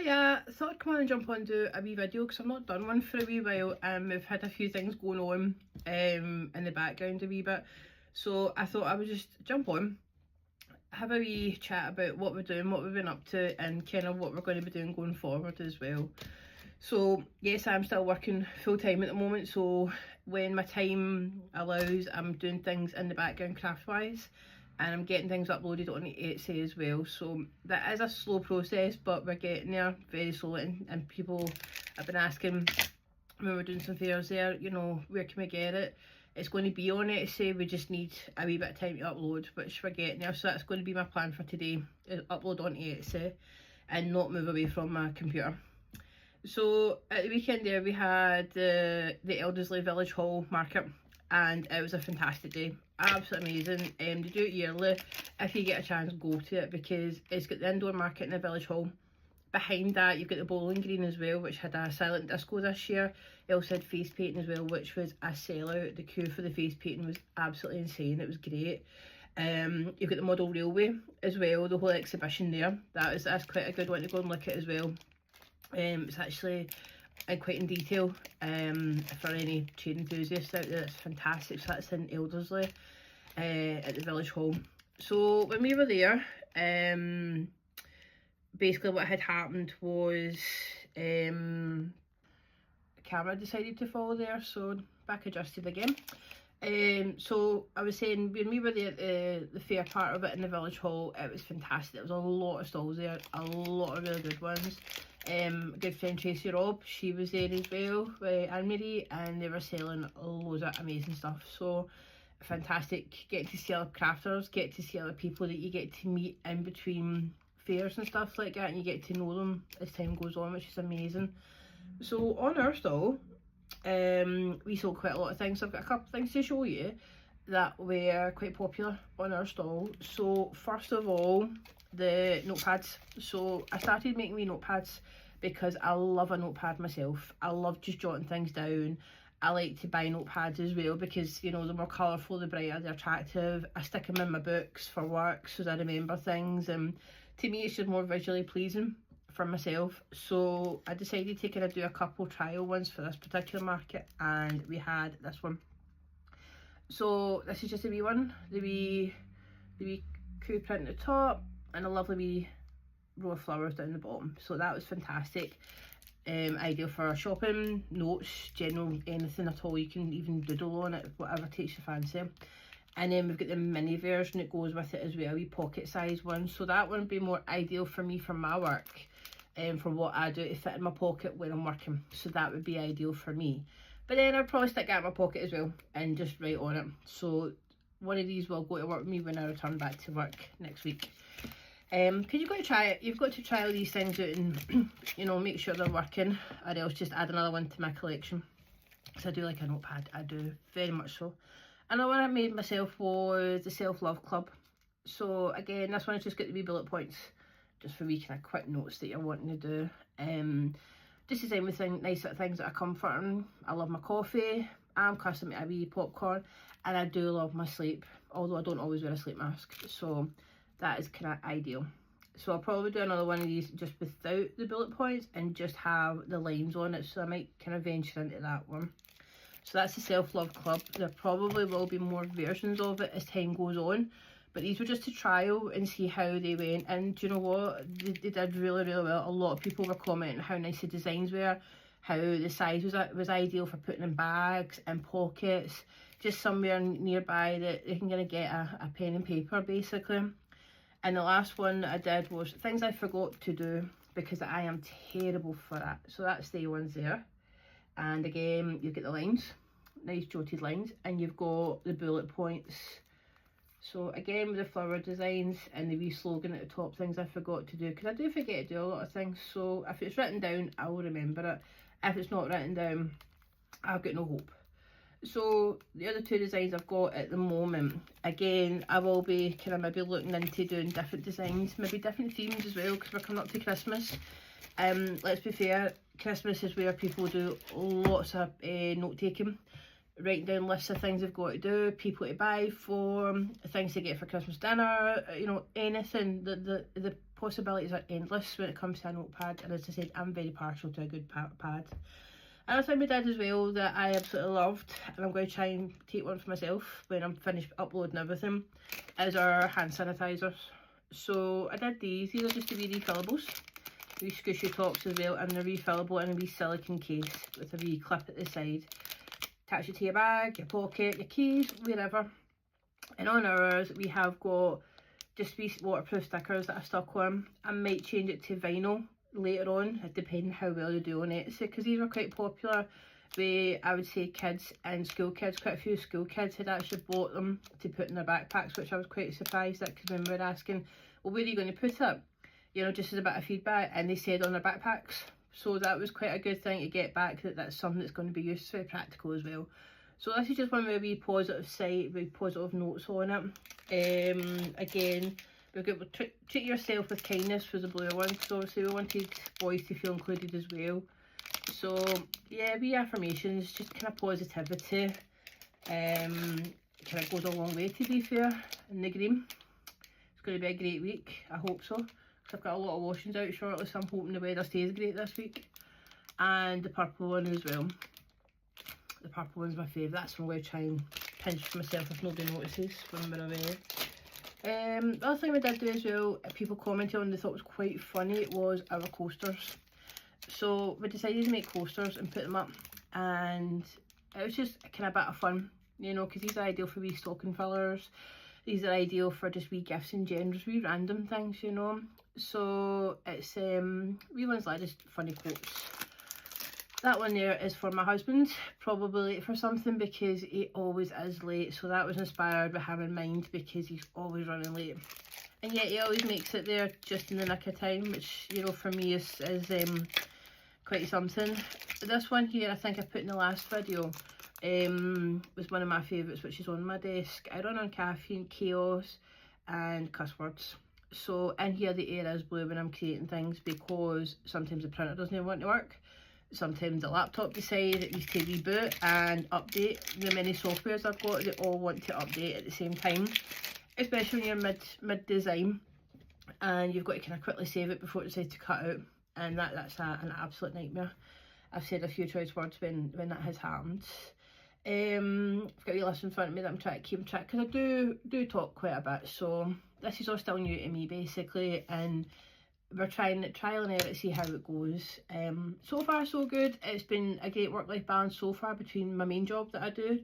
Hiya, thought I'd come on and jump on and do a wee video because I've not done one for a wee while and we've had a few things going on in the background a wee bit. So I thought I would just jump on, have a wee chat about what we're doing, what we've been up to and kind of what we're going to be doing going forward as well. So yes, I'm still working full time at the moment, so when my time allows I'm doing things in the background craft wise and I'm getting things uploaded on the Etsy as well. So that is a slow process, but we're getting there very slowly, and people have been asking when we're doing some fairs there, you know, where can we get it? It's going to be on Etsy, we just need a wee bit of time to upload, which we're getting there. So that's going to be my plan for today, is upload on Etsy and not move away from my computer. So at the weekend there we had the Elderslie Village Hall market and it was a fantastic day, absolutely amazing. They do it yearly. If you get a chance, go to it because it's got the indoor market in the Village Hall. Behind that you've got the bowling green as well, which had a silent disco this year. It also had face painting as well, which was a sellout. The queue for the face painting was absolutely insane, it was great. You've got the model railway as well, the whole exhibition there. That's quite a good one to go and look at as well. It's actually quite in detail for any train enthusiasts out there. It's fantastic. So that's in Elderslie at the Village Hall. So when we were there, basically what had happened was the camera decided to fall there, so back adjusted again. So I was saying, when we were there at the fair part of it in the Village Hall, it was fantastic. There was a lot of stalls there, a lot of really good ones. Good friend Tracy Robb, she was there as well, Anne Marie, and they were selling loads of amazing stuff. So fantastic, get to see other crafters, get to see other people that you get to meet in between fairs and stuff like that, and you get to know them as time goes on, which is amazing. So on our stall, we sold quite a lot of things. So I've got a couple of things to show you that were quite popular on our stall. So first of all, the notepads. So I started making me notepads because I love a notepad myself. I love just jotting things down. I like to buy notepads as well because, you know, the more colourful, the brighter, the attractive. I stick them in my books for work so that I remember things, and to me it's just more visually pleasing for myself. So I decided to kind of do a couple trial ones for this particular market, and we had this one. So this is just a wee one, the wee coup print at the top and a lovely wee row of flowers down the bottom. So that was fantastic. Ideal for shopping, notes, general, anything at all. You can even doodle on it, whatever takes your fancy. And then we've got the mini version that goes with it as well, a wee pocket size one. So that one would be more ideal for me for my work, for what I do, to fit in my pocket when I'm working. So that would be ideal for me. But then I'd probably stick it in my pocket as well and just write on it. So one of these will go to work with me when I return back to work next week. Because you've got to try it, you've got to try all these things out and, you know, make sure they're working, or else just add another one to my collection. Because I do like a notepad, I do, very much so. Another one I made myself was the Self-Love Club. So again, this one has just got the wee bullet points, just for wee kind of quick notes that you're wanting to do. Just the same with nice little things that are comforting. I love my coffee, I'm custom a wee popcorn, and I do love my sleep, although I don't always wear a sleep mask. So that is kind of ideal. So I'll probably do another one of these just without the bullet points and just have the lines on it. So I might kind of venture into that one. So that's the Self-Love Club. There probably will be more versions of it as time goes on, but these were just a trial and see how they went. And do you know what, they did really well. A lot of people were commenting how nice the designs were, how the size was ideal for putting in bags and pockets, just somewhere nearby that they can kind of get a pen and paper basically. And the last one that I did was things I forgot to do because I am terrible for that. So that's the ones there. And again, you've got the lines, nice jotted lines, and you've got the bullet points. So again, with the flower designs and the wee slogan at the top, things I forgot to do, because I do forget to do a lot of things. So if it's written down, I will remember it. If it's not written down, I've got no hope. So the other two designs I've got at the moment, again, I will be kind of maybe looking into doing different designs, maybe different themes as well, because we're coming up to Christmas. Let's be fair, Christmas is where people do lots of note taking, writing down lists of things they've got to do, people to buy for, things to get for Christmas dinner, you know, anything. The possibilities are endless when it comes to a notepad, and as I said, I'm very partial to a good pad. Another thing we did as well that I absolutely loved, and I'm going to try and take one for myself when I'm finished uploading everything, is our hand sanitizers. So I did these are just the wee refillables, wee squishy tops as well, and they're refillable in a wee silicone case with a wee clip at the side. Attach it to your bag, your pocket, your keys, wherever. And on ours we have got just wee waterproof stickers that I stuck on. I might change it to vinyl later on, depending how well they do on Etsy, because these were quite popular with, I would say, kids and school kids. Quite a few school kids had actually bought them to put in their backpacks, which I was quite surprised at, because when we were asking, well, where are you going to put it, you know, just as a bit of feedback, and they said on their backpacks. So that was quite a good thing to get back, that that's something that's going to be used, very practical as well. So this is just one with a wee positive side, with positive notes on it. Again, we've got treat yourself with kindness for the blue one, because obviously we wanted boys to feel included as well. So yeah, wee affirmations, just kind of positivity. Kind of goes a long way, to be fair. In the green, it's going to be a great week, I hope so, because I've got a lot of washings out shortly, so I'm hoping the weather stays great this week. And the purple one as well. The purple one's my favourite. That's what I'm going to try and pinch for myself if nobody notices when we're away. The other thing we did do as well, people commented on, they thought was quite funny, was our coasters. So we decided to make coasters and put them up, and it was just kind of a bit of fun, you know, because these are ideal for wee stocking fillers. These are ideal for just wee gifts in general, just wee random things, you know. So it's wee ones like just funny quotes. That one there is for my husband, probably late for something because he always is late. So that was inspired with him in mind, because he's always running late. And yet he always makes it there just in the nick of time, which, you know, for me is quite something. This one here, I think I put in the last video, was one of my favourites, which is on my desk. I run on caffeine, chaos and cuss words. So in here the air is blue when I'm creating things, because sometimes the printer doesn't want to work. Sometimes the laptop decides it needs to reboot and update. The many softwares I've got, they all want to update at the same time, especially when you're mid design and you've got to kind of quickly save it before it decides to cut out, and that's an absolute nightmare. I've said a few choice words when that has happened. I've got a list in front of me that I'm trying to keep track, because I do talk quite a bit, so this is all still new to me basically, and we're trying trial and error to see how it goes. So far so good. It's been a great work-life balance so far between my main job that I do,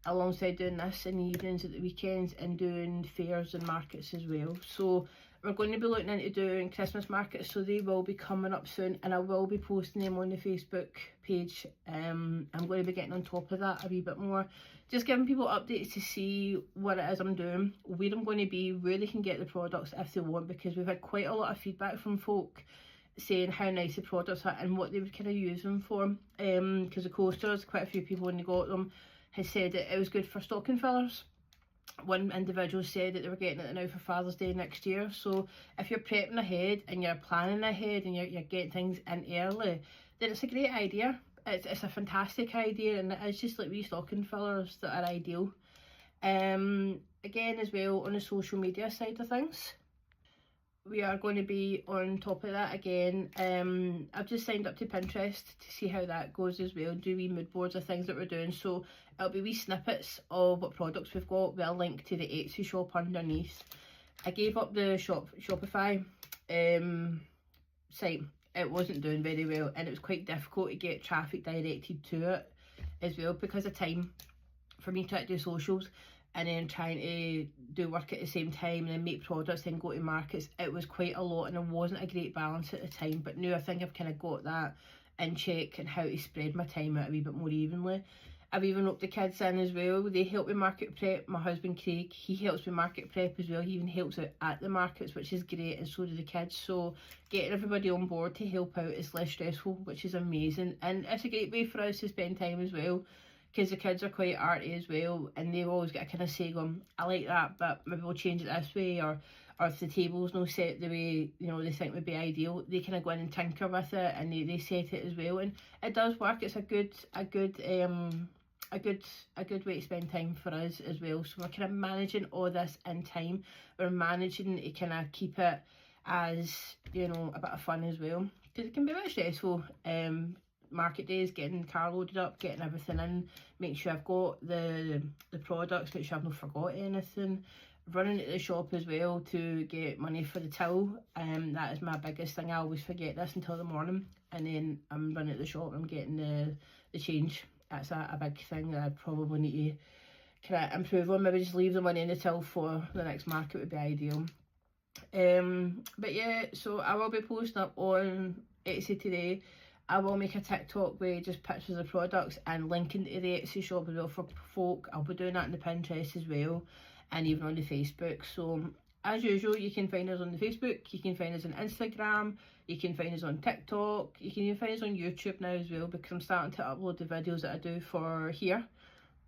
alongside doing this in the evenings, at the weekends, and doing fairs and markets as well. So we're going to be looking into doing Christmas markets, so they will be coming up soon, and I will be posting them on the Facebook page. I'm going to be getting on top of that a wee bit more, just giving people updates to see what it is I'm doing, where I'm going to be, where they can get the products if they want, because we've had quite a lot of feedback from folk saying how nice the products are and what they would kind of use them for. Because the coasters, quite a few people when they got them had said that it was good for stocking fillers. One individual said that they were getting it now for Father's Day next year. So if you're prepping ahead and you're planning ahead and you're getting things in early, then it's a great idea. It's a fantastic idea, and it's just like wee stocking fillers that are ideal. Again as well, on the social media side of things, we are going to be on top of that again. I've just signed up to Pinterest to see how that goes as well, do wee mood boards of things that we're doing. So it'll be wee snippets of what products we've got with a link to the Etsy shop underneath. I gave up the Shopify site. It wasn't doing very well, and it was quite difficult to get traffic directed to it as well, because of time for me trying to do socials and then trying to do work at the same time and then make products and go to markets. It was quite a lot, and it wasn't a great balance at the time, but now I think I've kind of got that in check and how to spread my time out a wee bit more evenly. I've even roped the kids in as well. They help with market prep. My husband Craig, he helps with market prep as well. He even helps out at the markets, which is great, and so do the kids. So getting everybody on board to help out is less stressful, which is amazing, and it's a great way for us to spend time as well, because the kids are quite arty as well, and they've always got a kind of say going, I like that, but maybe we'll change it this way, or if the table's not set the way, you know, they think would be ideal, they kind of go in and tinker with it, and they set it as well, and it does work. It's a good way to spend time for us as well. So we're kind of managing all this in time. We're managing to kind of keep it as, you know, a bit of fun as well, because it can be a bit stressful. Market days, getting the car loaded up, getting everything in, make sure I've got the products, make sure I've not forgot anything, running to the shop as well to get money for the till. That is my biggest thing. I always forget this until the morning, and then I'm running to the shop, I'm getting the change. That's a big thing that I probably need to kind of improve on. Maybe just leave the money in the till for the next market would be ideal. But yeah, so I will be posting up on Etsy today. I will make a TikTok with just pictures of products and linking to the Etsy shop as well for folk. I'll be doing that in the Pinterest as well, and even on the Facebook. So as usual, you can find us on the Facebook, you can find us on Instagram, you can find us on TikTok, you can even find us on YouTube now as well, because I'm starting to upload the videos that I do for here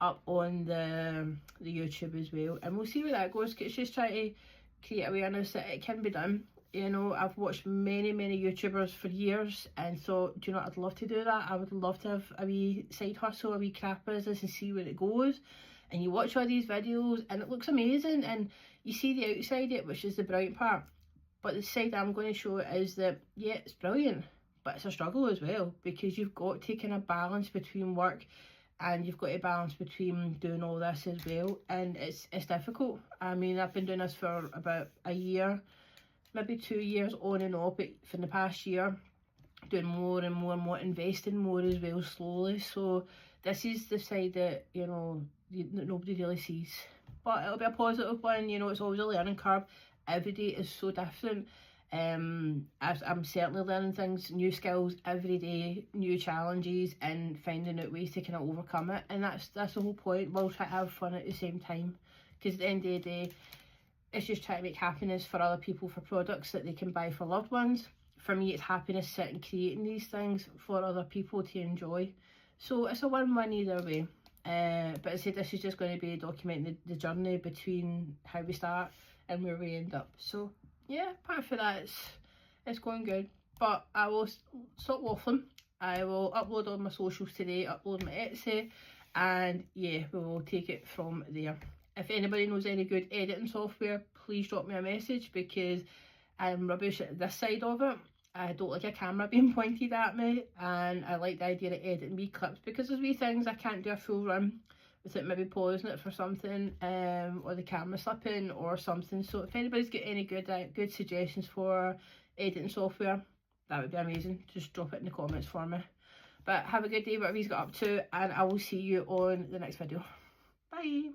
up on the YouTube as well, and we'll see where that goes. It's just trying to create awareness that it can be done. You know, I've watched many YouTubers for years and thought, do you know what, I'd love to do that. I would love to have a wee side hustle, a wee craft business, and see where it goes. And you watch all these videos and it looks amazing, and you see the outside of it, which is the bright part, but the side I'm going to show is that, yeah, it's brilliant, but it's a struggle as well, because you've got to kind of balance between work and you've got to balance between doing all this as well, and it's difficult. I mean, I've been doing this for about a year, maybe 2 years on and off, but for the past year, doing more and more, investing more as well, slowly. So this is the side that, you know, nobody really sees, but it'll be a positive one. You know, it's always a learning curve. Every day is so different. I'm certainly learning things, new skills every day, new challenges, and finding out ways to kind of overcome it. And that's the whole point. We'll try to have fun at the same time, because at the end of the day, it's just trying to make happiness for other people, for products that they can buy for loved ones. For me, it's happiness sitting creating these things for other people to enjoy. So it's a win-win either way. But I said this is just going to be documenting the journey between how we start and where we end up. So yeah, apart from that, it's going good. But I will stop waffling. I will upload on my socials today, upload my Etsy, and yeah, we will take it from there. If anybody knows any good editing software, please drop me a message, because I'm rubbish at this side of it. I don't like a camera being pointed at me, and I like the idea of editing wee clips, because there's wee things I can't do a full run without maybe pausing it for something, or the camera slipping or something. So if anybody's got any good suggestions for editing software, that would be amazing. Just drop it in the comments for me. But have a good day, whatever you've got up to, and I will see you on the next video. Bye.